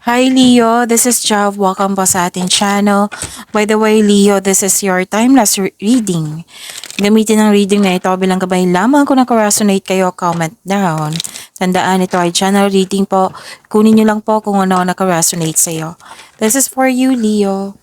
Hi Leo, this is Jav. Welcome po sa ating channel. By the way, Leo, this is your timeless reading. Gamitin ang reading na ito bilang gabay lamang kung naka-resonate kayo, comment down. Tandaan, ito ay channel reading po. Kunin nyo lang po kung ano naka-resonate sa iyo. This is for you, Leo.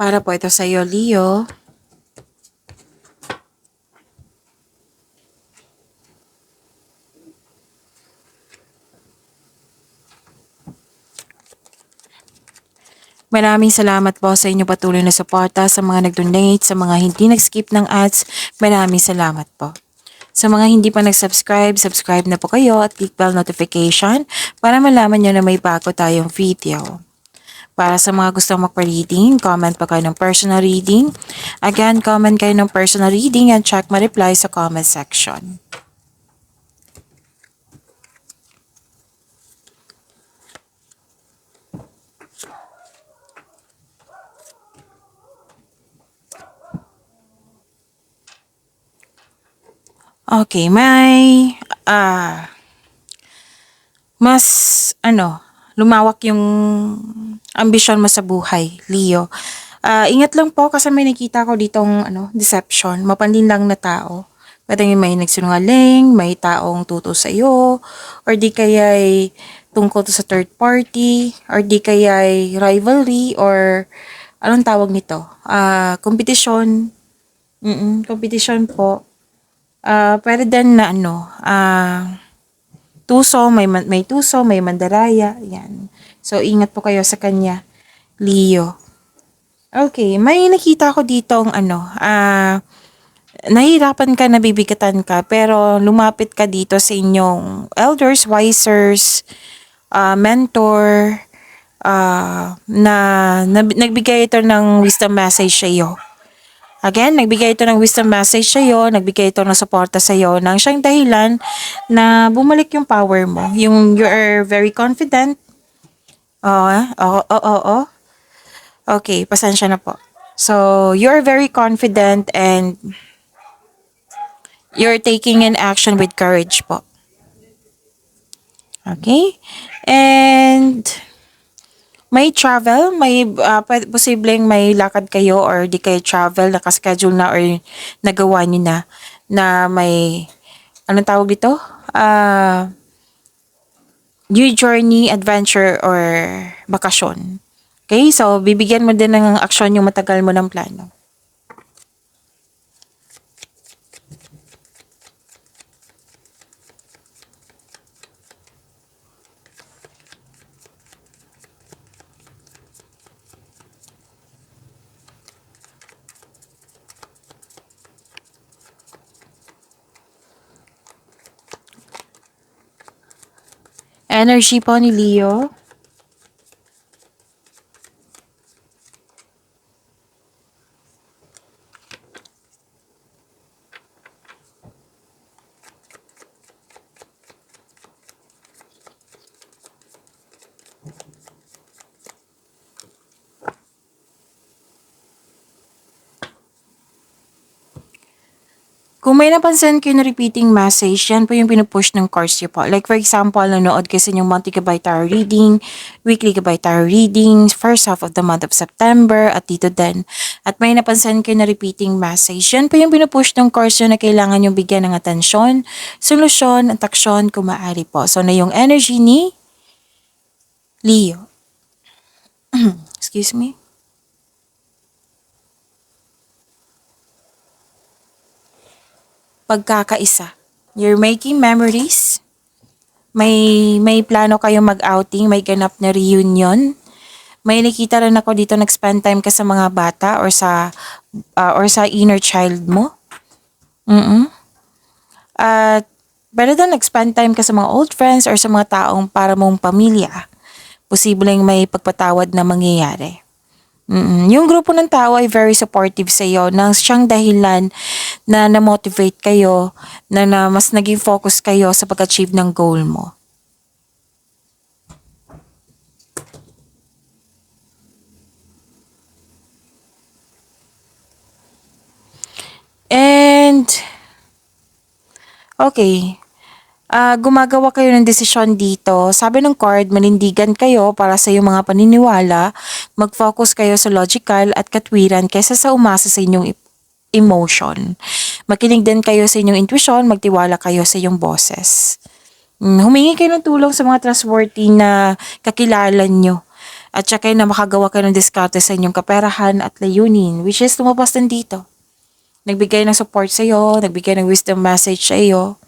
Para po ito sa iyo, Leo. Maraming salamat po sa inyong patuloy na suporta, sa mga nag-donate, sa mga hindi nag-skip ng ads. Maraming salamat po. Sa mga hindi pa nag-subscribe, subscribe na po kayo at click bell notification para malaman nyo na may bago tayong video. Para sa mga gustong magpa-reading, comment pa kayo ng personal reading. Again, comment kayo ng personal reading and check my reply sa comment section. Okay, mas lumawak yung ambisyon mo sa buhay, Leo. Ingat lang po kasi may nakita ko ditong deception, mapanlin lang na tao. Pwede may nagsinungaling, may taong tuto sa iyo, or di kaya'y tungkol to sa third party, or di kaya'y rivalry, or anong tawag nito? Competition. Competition po. Pwede din na tuso, may tuso, may mandaraya, yan. So, ingat po kayo sa kanya, Leo. Okay, may nakita ko ditong nahihirapan ka, nabibigatan ka, pero lumapit ka dito sa inyong elders, wisers, mentor, nagbigay ito ng wisdom message sa iyo. Again, nagbigay ito ng wisdom message sa iyo, nagbigay ito ng suporta sa iyo nang siyang dahilan na bumalik yung power mo. Yung you are very confident. Oo. Okay, pasensya na po. So, you're very confident and you're taking an action with courage po. Okay? And may travel, posibleng may lakad kayo or di kayo travel, nakaschedule na or nagawa niyo na may, anong tawag dito? New journey, adventure, or bakasyon. Okay? So, bibigyan mo din ng aksyon yung matagal mo ng plano. Energy po ni Leo. Kung may napansin kayo na repeating message, yan po yung pinupush ng cards niyo po. Like for example, nanood kasi yung monthly gabay tarot reading, weekly gabay tarot reading, first half of the month of September, at dito din. At may napansin kayo na repeating message, yan po yung pinupush ng cards niyo na kailangan yung bigyan ng atensyon, solusyon, at aksyon kung maaari po. So na yung energy ni Leo. Excuse me. Pagkakaisa. You're making memories. May plano kayong mag-outing, may ganap na reunion. May nakita rin ako dito nag-spend time ka sa mga bata or sa inner child mo. At better than nag-spend time ka sa mga old friends or sa mga taong para mong pamilya. Posibleng may pagpatawad na mangyayari. Yung grupo ng tao ay very supportive sa iyo nang siyang dahilan na na-motivate kayo na mas naging focus kayo sa pag-achieve ng goal mo. And okay, gumagawa kayo ng desisyon dito. Sabi ng card, manindigan kayo para sa iyong mga paniniwala, mag-focus kayo sa logical at katwiran kaysa sa umasa sa inyong emotion. Makinig din kayo sa inyong intuition, magtiwala kayo sa iyong boses. Humingi kayo ng tulong sa mga trustworthy na kakilala nyo. At saka na makagawa kayo ng diskarte sa inyong kaperahan at layunin, which is lumabas din dito. Nagbigay ng support sa iyo, nagbigay ng wisdom message sa iyo.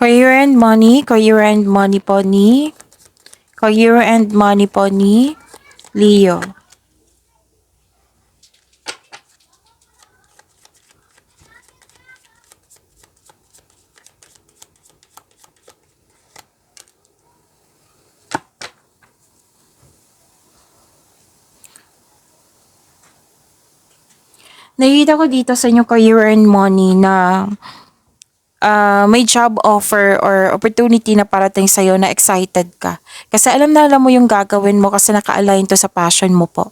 Career and money po ni Leo. Nakikita ko dito sa inyo career and money na may job offer or opportunity na parating sa'yo na excited ka. Kasi alam na alam mo yung gagawin mo kasi naka-align to sa passion mo po.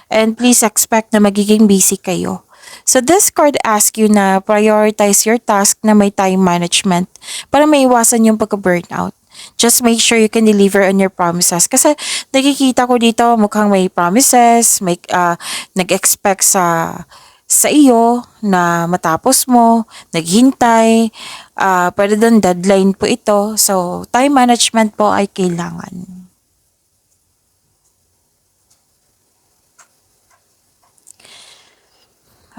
And please expect na magiging busy kayo. So this card asks you na prioritize your task na may time management para maiwasan yung pagka-burnout. Just make sure you can deliver on your promises. Kasi nakikita ko dito mukhang may promises, may nag-expect sa iyo na matapos mo, naghintay, pwede doon deadline po ito. So, time management po ay kailangan.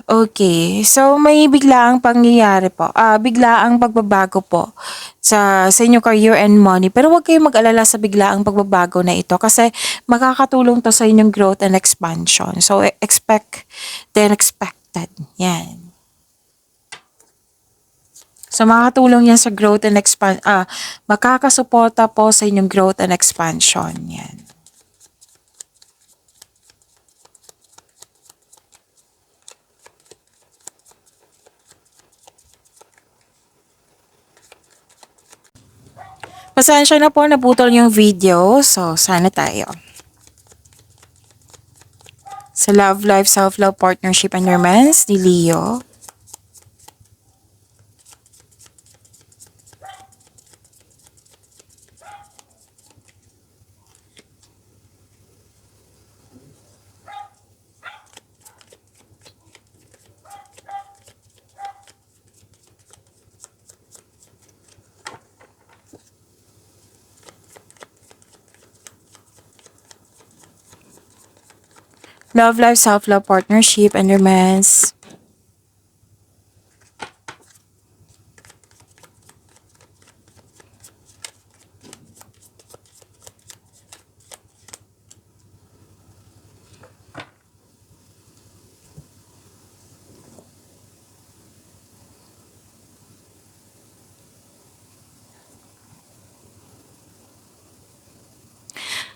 Okay, so may biglaang pangyayari po. Biglaang pagbabago po sa inyong career and money. Pero huwag kayong mag-alala sa biglaang pagbabago na ito kasi makakatulong to sa inyong growth and expansion. So expect the unexpected. Yan. So makakatulong yan sa growth and makakasuporta po sa inyong growth and expansion. Yan. Pasensya na po, naputol yung video. So, sana tayo. Sa love life, self-love, partnership, and romance ni Leo. Love life, self-love, partnership, and romance.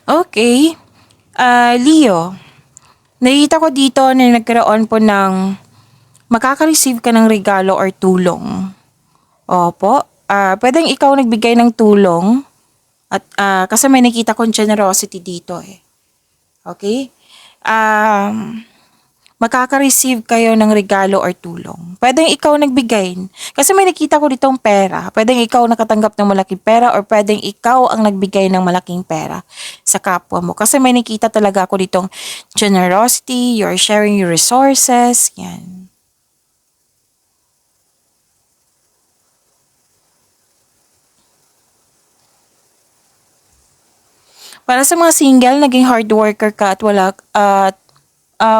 Okay. Leo, nakita ko dito na nagkaroon po ng makaka-receive ka ng regalo or tulong. Opo. Pwedeng ikaw nagbigay ng tulong at kasi may nakita kong generosity dito eh. Okay? Makaka-receive kayo ng regalo or tulong. Pwedeng ikaw nagbigay. Kasi may nakita ko ditong pera. Pwedeng ikaw nakatanggap ng malaking pera or pwedeng ikaw ang nagbigay ng malaking pera sa kapwa mo. Kasi may nakita talaga ako ditong generosity, you're sharing your resources, yan. Para sa mga single, naging hard worker ka at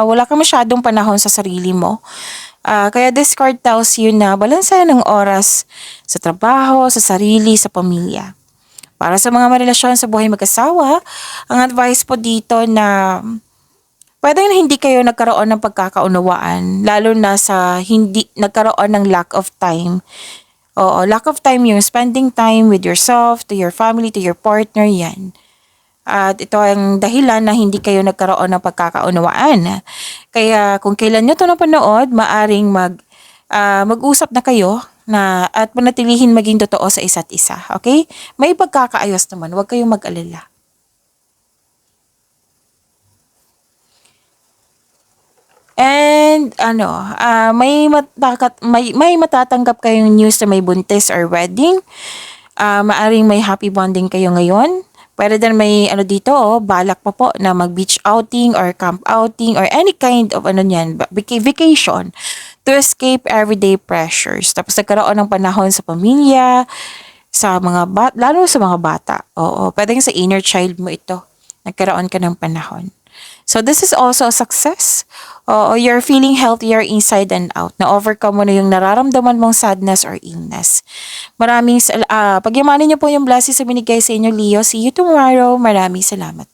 wala ka masyadong panahon sa sarili mo. Kaya this card tells you na balansayan ng oras sa trabaho, sa sarili, sa pamilya. Para sa mga marelasyon sa buhay mag-asawa, ang advice po dito na pwede na hindi kayo nagkaroon ng pagkakaunawaan, lalo na sa hindi nagkaroon ng lack of time. Oo, lack of time yung spending time with yourself, to your family, to your partner, yan. At ito ang dahilan na hindi kayo nagkaroon ng pagkakaunawaan. Kaya kung kailan nyo ito napanood, maaring mag-usap na kayo at manatilihin maging totoo sa isa't isa. Okay? May pagkakaayos naman, huwag kayong mag-alala. And may matatanggap kayong news na may buntis or wedding. Maaring may happy bonding kayo ngayon. Pwede din may dito, balak pa po na mag-beach outing or camp outing or any kind of vacation to escape everyday pressures. Tapos nagkaroon ng panahon sa pamilya, lalo sa mga bata. Oo, pwedeng sa inner child mo ito. Nagkaroon ka ng panahon. So this is also a success. You're feeling healthier inside and out. Na-overcome mo na yung nararamdaman mong sadness or illness. Pagyamanin niyo po yung blessings sa binigay sa inyo, Leo. See you tomorrow. Maraming salamat.